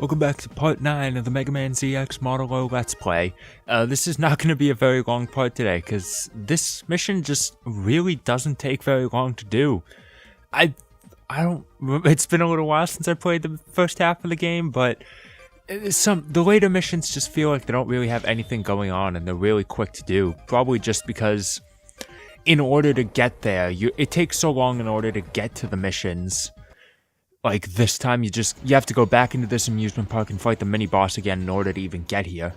Welcome back to part 9 of the Mega Man ZX Model O Let's Play. This is not going to be a very long part today, because this mission just really doesn't take very long to do. It's been a little while since I played the first half of the game, but the later missions just feel like they don't really have anything going on, and they're really quick to do. Probably just because in order to get there, it takes so long in order to get to the missions. Like, this time you have to go back into this amusement park and fight the mini-boss again in order to even get here.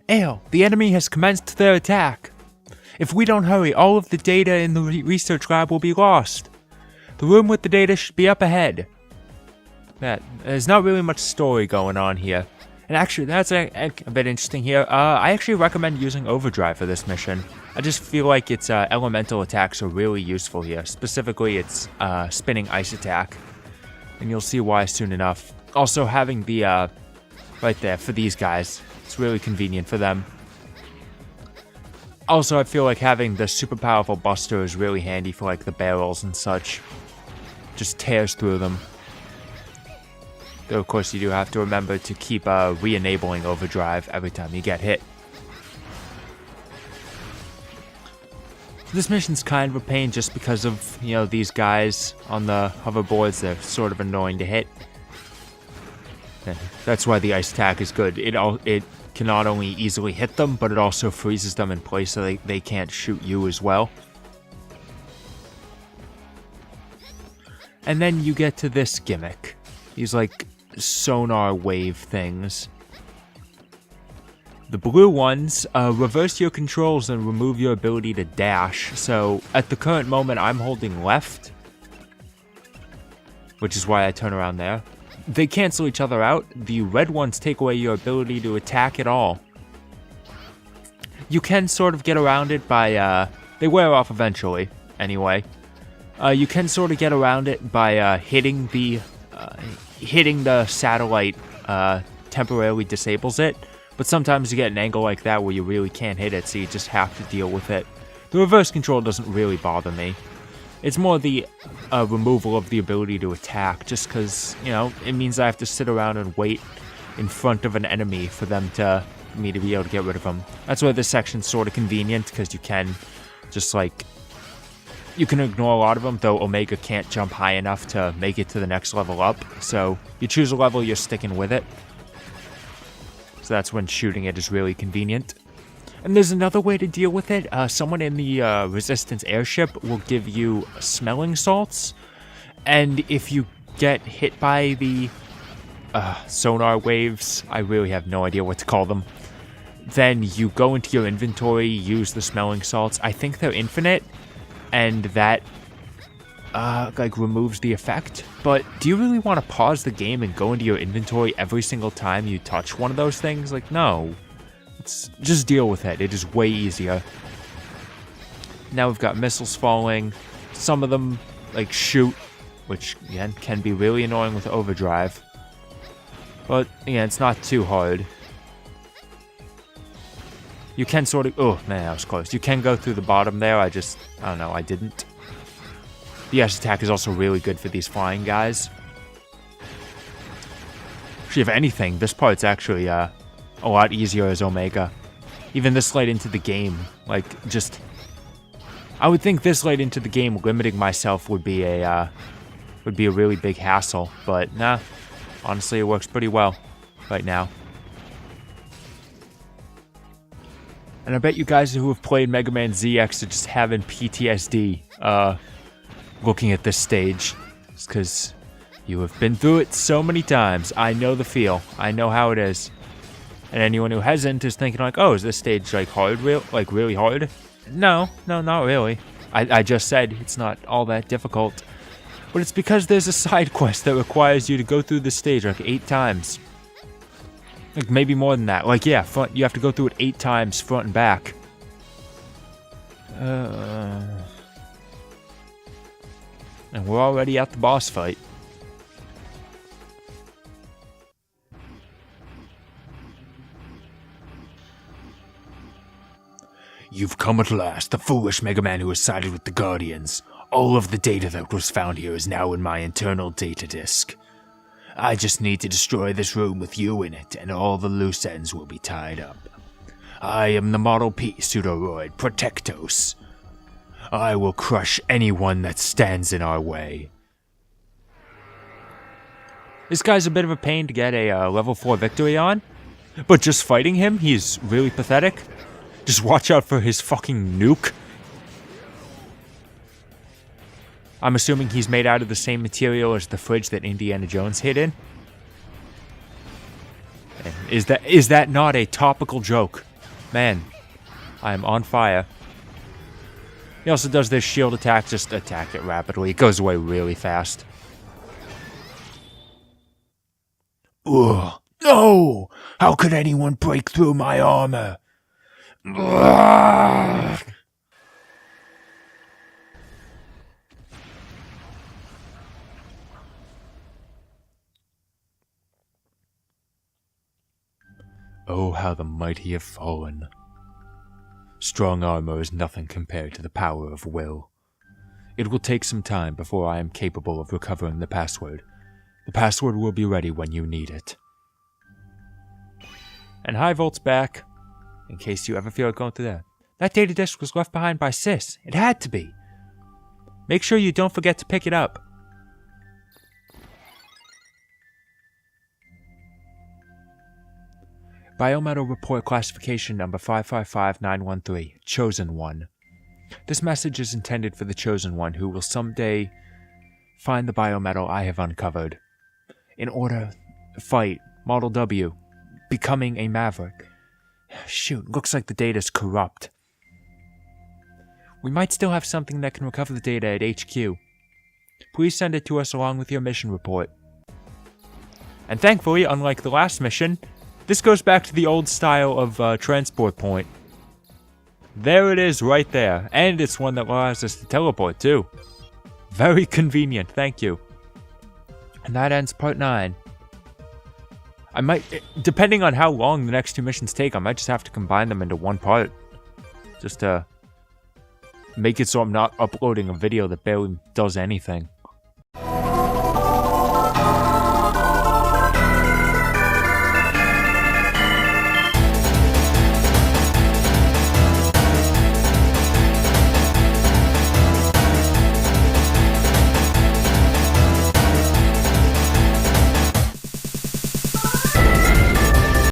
Ale, the enemy has commenced their attack. If we don't hurry, all of the data in the research lab will be lost. The room with the data should be up ahead. There's not really much story going on here. And actually, that's a bit interesting here. I actually recommend using Overdrive for this mission. I just feel like its elemental attacks are really useful here. Specifically, its spinning ice attack. And you'll see why soon enough. Also, having the, right there, for these guys. It's really convenient for them. Also, I feel like having the super powerful Buster is really handy for, like, the barrels and such. Just tears through them. Though, of course, you do have to remember to keep re-enabling Overdrive every time you get hit. This mission's kind of a pain just because of, you know, these guys on the hoverboards. They're sort of annoying to hit. That's why the ice attack is good. It can not only easily hit them, but it also freezes them in place so they can't shoot you as well. And then you get to this gimmick. These, like, sonar wave things. The blue ones reverse your controls and remove your ability to dash. So at the current moment I'm holding left, which is why I turn around there. They cancel each other out. The red ones take away your ability to attack at all. You can sort of get around it by they wear off eventually anyway. You can sort of get around it by hitting the satellite temporarily disables it, but sometimes you get an angle like that where you really can't hit it, so you just have to deal with it. The reverse control doesn't really bother me. It's more the removal of the ability to attack, just because, you know, it means I have to sit around and wait in front of an enemy for me to be able to get rid of them. That's why this section's sort of convenient, because you can just, like, you can ignore a lot of them, though Omega can't jump high enough to make it to the next level up. So you choose a level, you're sticking with it. So that's when shooting it is really convenient. And there's another way to deal with it. Someone in the Resistance airship will give you smelling salts. And if you get hit by the sonar waves, I really have no idea what to call them, then you go into your inventory, use the smelling salts. I think they're infinite. And that, like, removes the effect. But do you really want to pause the game and go into your inventory every single time you touch one of those things? Like, no. Just deal with it. It is way easier. Now we've got missiles falling. Some of them, like, shoot, which, again, can be really annoying with Overdrive. But, again, it's not too hard. You can sort of... Oh, man, that was close. You can go through the bottom there. I don't know. I didn't. The ice attack is also really good for these flying guys. Actually, if anything, this part's actually a lot easier as Omega. Even this late into the game. Like, just... I would think this late into the game, limiting myself would be a really big hassle. But, nah. Honestly, it works pretty well right now. And I bet you guys who have played Mega Man ZX are just having PTSD looking at this stage. It's because you have been through it so many times. I know the feel. I know how it is. And anyone who hasn't is thinking like, oh, is this stage like hard, really hard? No, not really. I just said it's not all that difficult. But it's because there's a side quest that requires you to go through this stage like 8 times. Like, maybe more than that. Like, yeah, you have to go through it 8 times, front and back. And we're already at the boss fight. You've come at last, the foolish Mega Man who has sided with the Guardians. All of the data that was found here is now in my internal data disk. I just need to destroy this room with you in it, and all the loose ends will be tied up. I am the Model P Pseudoroid Protectos. I will crush anyone that stands in our way. This guy's a bit of a pain to get a level 4 victory on, but just fighting him, he's really pathetic. Just watch out for his fucking nuke. I'm assuming he's made out of the same material as the fridge that Indiana Jones hid in. And is that not a topical joke? Man, I am on fire. He also does this shield attack, just attack it rapidly. It goes away really fast. Ugh. No! How could anyone break through my armor? Ugh. Oh, how the mighty have fallen. Strong armor is nothing compared to the power of will. It will take some time before I am capable of recovering the password. The password will be ready when you need it. And High Volt's back, in case you ever feel like going through that. That data disk was left behind by Sis. It had to be. Make sure you don't forget to pick it up. Biometal Report Classification Number 555913, Chosen One. This message is intended for the Chosen One who will someday find the biometal I have uncovered. In order to fight Model W, becoming a Maverick. Shoot, looks like the data's corrupt. We might still have something that can recover the data at HQ. Please send it to us along with your mission report. And thankfully, unlike the last mission, this goes back to the old style of transport point. There it is right there. And it's one that allows us to teleport too. Very convenient, thank you. And that ends part 9. I might, depending on how long the next 2 missions take, I might just have to combine them into one part. Just to make it so I'm not uploading a video that barely does anything.